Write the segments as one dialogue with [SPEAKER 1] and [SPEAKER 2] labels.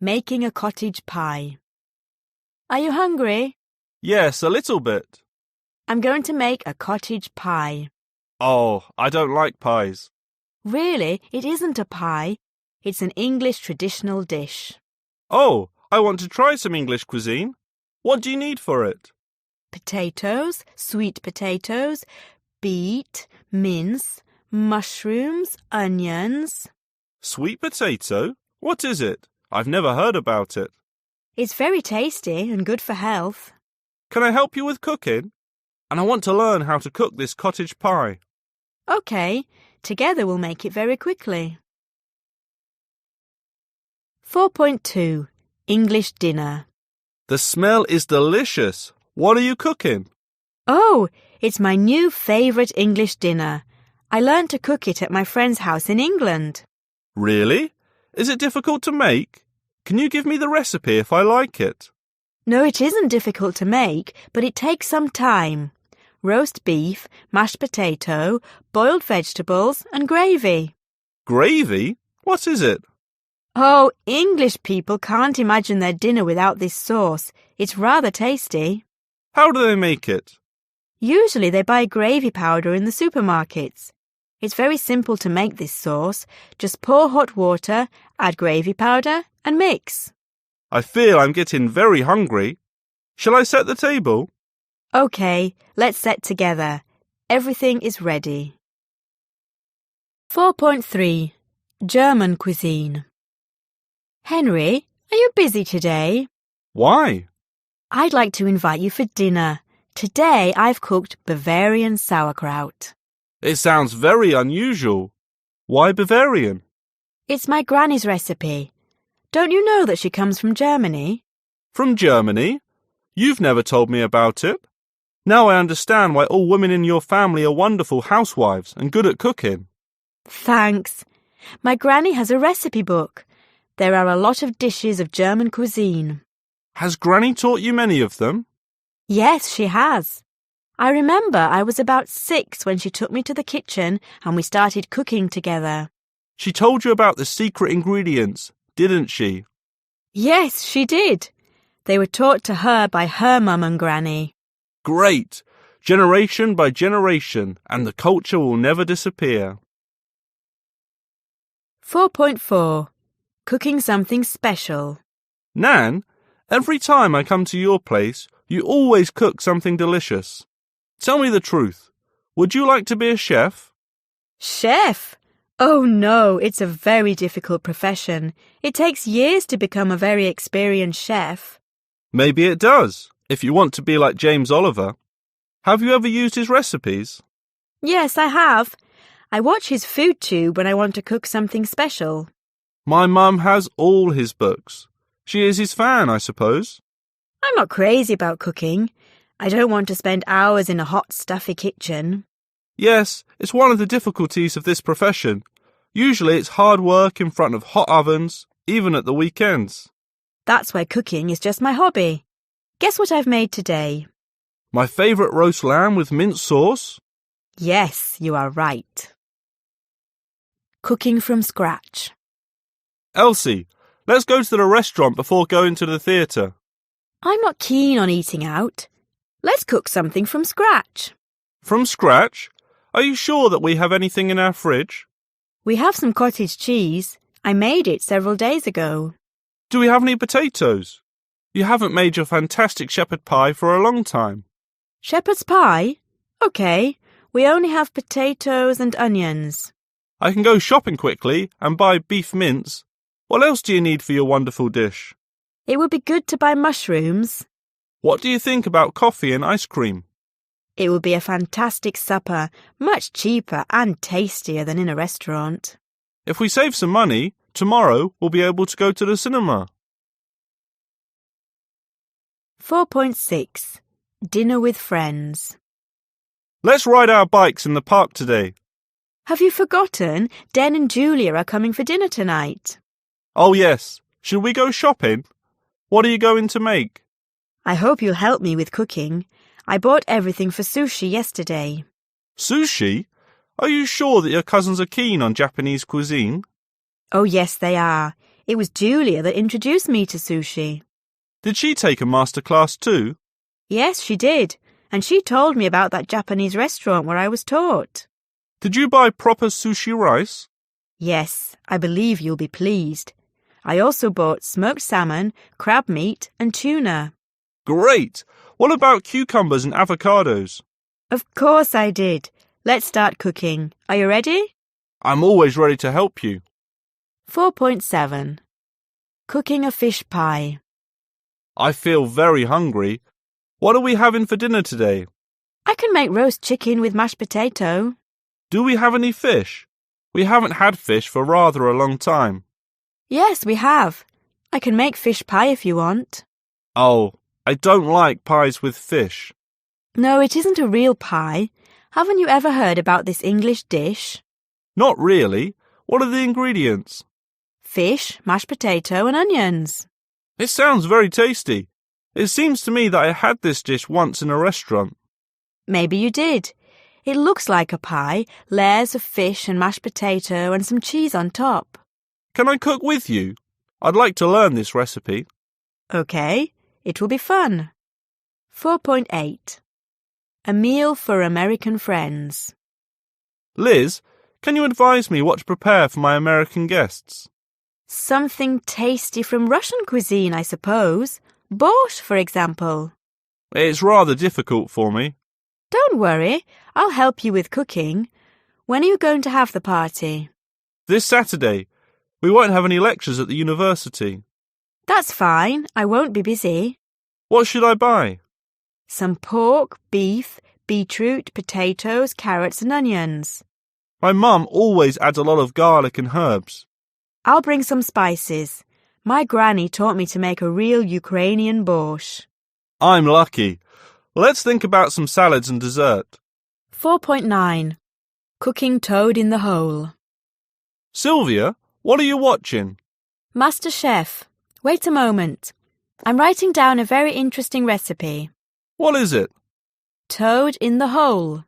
[SPEAKER 1] Making a cottage pie. Are you hungry?
[SPEAKER 2] Yes, a little bit.
[SPEAKER 1] I'm going to make a cottage pie.
[SPEAKER 2] Oh, I don't like pies.
[SPEAKER 1] Really, it isn't a pie. It's an English traditional dish.
[SPEAKER 2] Oh, I want to try some English cuisine. What do you need for it?
[SPEAKER 1] Potatoes, sweet potatoes, beet, mince, mushrooms, onions.
[SPEAKER 2] Sweet potato? What is it? I've never heard about it.
[SPEAKER 1] It's very tasty and good for health.
[SPEAKER 2] Can I help you with cooking? And I want to learn how to cook this cottage pie.
[SPEAKER 1] OK, together we'll make it very quickly. 4.2 English dinner.
[SPEAKER 2] The smell is delicious. What are you cooking?
[SPEAKER 1] Oh, it's my new favourite English dinner. I learned to cook it at my friend's house in England.
[SPEAKER 2] Really? Is it difficult to make? Can you give me the recipe if I like it?
[SPEAKER 1] No, it isn't difficult to make, but it takes some time. Roast beef, mashed potato, boiled vegetables and gravy.
[SPEAKER 2] Gravy? What is it?
[SPEAKER 1] Oh, English people can't imagine their dinner without this sauce. It's rather tasty.
[SPEAKER 2] How do they make it?
[SPEAKER 1] Usually they buy gravy powder in the supermarkets. It's very simple to make this sauce. Just pour hot water, add gravy powder and mix.
[SPEAKER 2] I feel I'm getting very hungry. Shall I set the table?
[SPEAKER 1] OK, let's set together. Everything is ready. 4.3 German cuisine. Henry, are you busy today?
[SPEAKER 2] Why?
[SPEAKER 1] I'd like to invite you for dinner. Today I've cooked Bavarian sauerkraut.
[SPEAKER 2] It sounds very unusual. Why Bavarian?
[SPEAKER 1] It's my granny's recipe. Don't you know that she comes from Germany?
[SPEAKER 2] From Germany? You've never told me about it. Now I understand why all women in your family are wonderful housewives and good at cooking.
[SPEAKER 1] Thanks. My granny has a recipe book. There are a lot of dishes of German cuisine.
[SPEAKER 2] Has Granny taught you many of them?
[SPEAKER 1] Yes, she has. I remember I was about 6 when she took me to the kitchen and we started cooking together.
[SPEAKER 2] She told you about the secret ingredients, didn't she?
[SPEAKER 1] Yes, she did. They were taught to her by her mum and granny.
[SPEAKER 2] Great! Generation by generation, and the culture will never disappear.
[SPEAKER 1] 4.4 Cooking something special.
[SPEAKER 2] Nan, every time I come to your place, you always cook something delicious. Tell me the truth. Would you like to be a chef?
[SPEAKER 1] Chef? Oh no, it's a very difficult profession. It takes years to become a very experienced chef.
[SPEAKER 2] Maybe it does, if you want to be like James Oliver. Have you ever used his recipes?
[SPEAKER 1] Yes, I have. I watch his food tube when I want to cook something special.
[SPEAKER 2] My mum has all his books. She is his fan, I suppose.
[SPEAKER 1] I'm not crazy about cooking. I don't want to spend hours in a hot, stuffy kitchen.
[SPEAKER 2] Yes, it's one of the difficulties of this profession. Usually it's hard work in front of hot ovens, even at the weekends.
[SPEAKER 1] That's why cooking is just my hobby. Guess what I've made today?
[SPEAKER 2] My favourite roast lamb with mint sauce?
[SPEAKER 1] Yes, you are right. Cooking from scratch.
[SPEAKER 2] Elsie, let's go to the restaurant before going to the theatre.
[SPEAKER 1] I'm not keen on eating out. Let's cook something from scratch.
[SPEAKER 2] From scratch? Are you sure that we have anything in our fridge?
[SPEAKER 1] We have some cottage cheese. I made it several days ago.
[SPEAKER 2] Do we have any potatoes? You haven't made your fantastic shepherd pie for a long time.
[SPEAKER 1] Shepherd's pie? OK, we only have potatoes and onions.
[SPEAKER 2] I can go shopping quickly and buy beef mince. What else do you need for your wonderful dish?
[SPEAKER 1] It would be good to buy mushrooms.
[SPEAKER 2] What do you think about coffee and ice cream?
[SPEAKER 1] It would be a fantastic supper, much cheaper and tastier than in a restaurant.
[SPEAKER 2] If we save some money, tomorrow we'll be able to go to the cinema.
[SPEAKER 1] 4.6 Dinner with friends.
[SPEAKER 2] Let's ride our bikes in the park today.
[SPEAKER 1] Have you forgotten? Den and Julia are coming for dinner tonight.
[SPEAKER 2] Oh yes. Should we go shopping? What are you going to make?
[SPEAKER 1] I hope you'll help me with cooking. I bought everything for sushi yesterday.
[SPEAKER 2] Sushi? Are you sure that your cousins are keen on Japanese cuisine?
[SPEAKER 1] Oh yes, they are. It was Julia that introduced me to sushi.
[SPEAKER 2] Did she take a master class too?
[SPEAKER 1] Yes, she did, and she told me about that Japanese restaurant where I was taught.
[SPEAKER 2] Did you buy proper sushi rice?
[SPEAKER 1] Yes, I believe you'll be pleased. I also bought smoked salmon, crab meat and tuna.
[SPEAKER 2] Great! What about cucumbers and avocados?
[SPEAKER 1] Of course I did. Let's start cooking. Are you ready?
[SPEAKER 2] I'm always ready to help you.
[SPEAKER 1] 4.7. Cooking a fish pie.
[SPEAKER 2] I feel very hungry. What are we having for dinner today?
[SPEAKER 1] I can make roast chicken with mashed potato.
[SPEAKER 2] Do we have any fish? We haven't had fish for rather a long time.
[SPEAKER 1] Yes, we have. I can make fish pie if you want.
[SPEAKER 2] Oh, I don't like pies with fish.
[SPEAKER 1] No, it isn't a real pie. Haven't you ever heard about this English dish?
[SPEAKER 2] Not really. What are the ingredients?
[SPEAKER 1] Fish, mashed potato and onions.
[SPEAKER 2] It sounds very tasty. It seems to me that I had this dish once in a restaurant.
[SPEAKER 1] Maybe you did. It looks like a pie, layers of fish and mashed potato and some cheese on top.
[SPEAKER 2] Can I cook with you? I'd like to learn this recipe.
[SPEAKER 1] OK, it will be fun. 4.8. A meal for American friends.
[SPEAKER 2] Liz, can you advise me what to prepare for my American guests?
[SPEAKER 1] Something tasty from Russian cuisine, I suppose. Borscht, for example.
[SPEAKER 2] It's rather difficult for me.
[SPEAKER 1] Don't worry, I'll help you with cooking. When are you going to have the party?
[SPEAKER 2] This Saturday. We won't have any lectures at the university.
[SPEAKER 1] That's fine, I won't be busy.
[SPEAKER 2] What should I buy?
[SPEAKER 1] Some pork, beef, beetroot, potatoes, carrots and onions.
[SPEAKER 2] My mum always adds a lot of garlic and herbs.
[SPEAKER 1] I'll bring some spices. My granny taught me to make a real Ukrainian borscht.
[SPEAKER 2] I'm lucky. Let's think about some salads and dessert.
[SPEAKER 1] 4.9. Cooking toad in the hole.
[SPEAKER 2] Sylvia, what are you watching?
[SPEAKER 1] Master Chef, wait a moment. I'm writing down a very interesting recipe.
[SPEAKER 2] What is it?
[SPEAKER 1] Toad in the hole.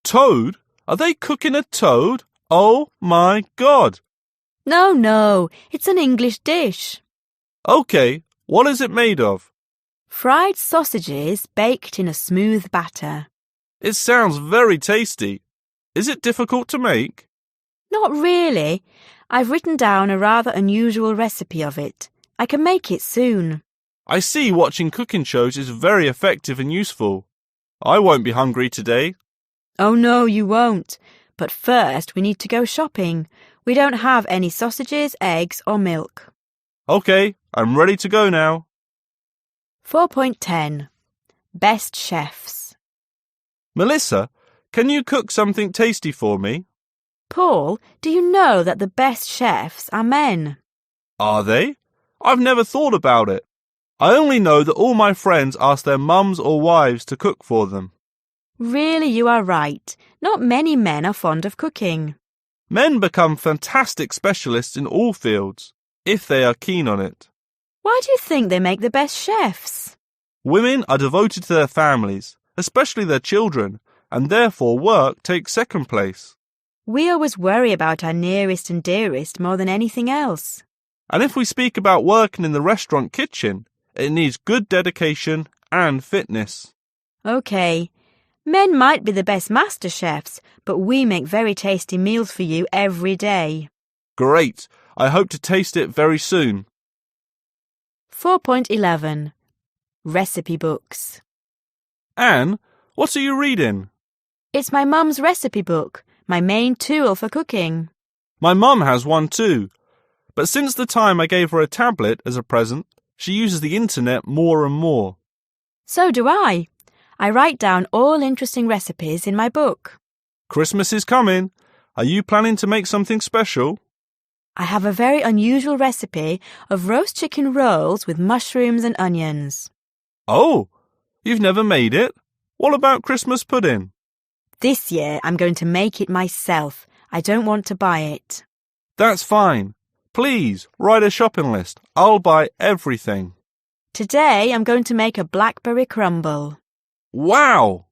[SPEAKER 2] Toad? Are they cooking a toad? Oh my God!
[SPEAKER 1] No, it's an English dish.
[SPEAKER 2] OK, what is it made of?
[SPEAKER 1] Fried sausages baked in a smooth batter.
[SPEAKER 2] It sounds very tasty. Is it difficult to make?
[SPEAKER 1] Not really. I've written down a rather unusual recipe of it. I can make it soon.
[SPEAKER 2] I see watching cooking shows is very effective and useful. I won't be hungry today.
[SPEAKER 1] Oh no, you won't. But first we need to go shopping. We don't have any sausages, eggs or milk.
[SPEAKER 2] OK, I'm ready to go now.
[SPEAKER 1] 4.10. Best chefs.
[SPEAKER 2] Melissa, can you cook something tasty for me?
[SPEAKER 1] Paul, do you know that the best chefs are men?
[SPEAKER 2] Are they? I've never thought about it. I only know that all my friends ask their mums or wives to cook for them.
[SPEAKER 1] Really, you are right. Not many men are fond of cooking.
[SPEAKER 2] Men become fantastic specialists in all fields, if they are keen on it.
[SPEAKER 1] Why do you think they make the best chefs?
[SPEAKER 2] Women are devoted to their families, especially their children, and therefore work takes second place.
[SPEAKER 1] We always worry about our nearest and dearest more than anything else.
[SPEAKER 2] And if we speak about working in the restaurant kitchen, it needs good dedication and fitness.
[SPEAKER 1] OK. Men might be the best master chefs, but we make very tasty meals for you every day.
[SPEAKER 2] Great. I hope to taste it very soon.
[SPEAKER 1] 4.11. Recipe books.
[SPEAKER 2] Anne, what are you reading?
[SPEAKER 1] It's my mum's recipe book, my main tool for cooking.
[SPEAKER 2] My mum has one too, but since the time I gave her a tablet as a present, she uses the internet more and more.
[SPEAKER 1] So do I. I write down all interesting recipes in my book.
[SPEAKER 2] Christmas is coming. Are you planning to make something special?
[SPEAKER 1] I have a very unusual recipe of roast chicken rolls with mushrooms and onions.
[SPEAKER 2] Oh, you've never made it? What about Christmas pudding?
[SPEAKER 1] This year I'm going to make it myself. I don't want to buy it.
[SPEAKER 2] That's fine. Please, write a shopping list. I'll buy everything.
[SPEAKER 1] Today I'm going to make a blackberry crumble.
[SPEAKER 2] Wow!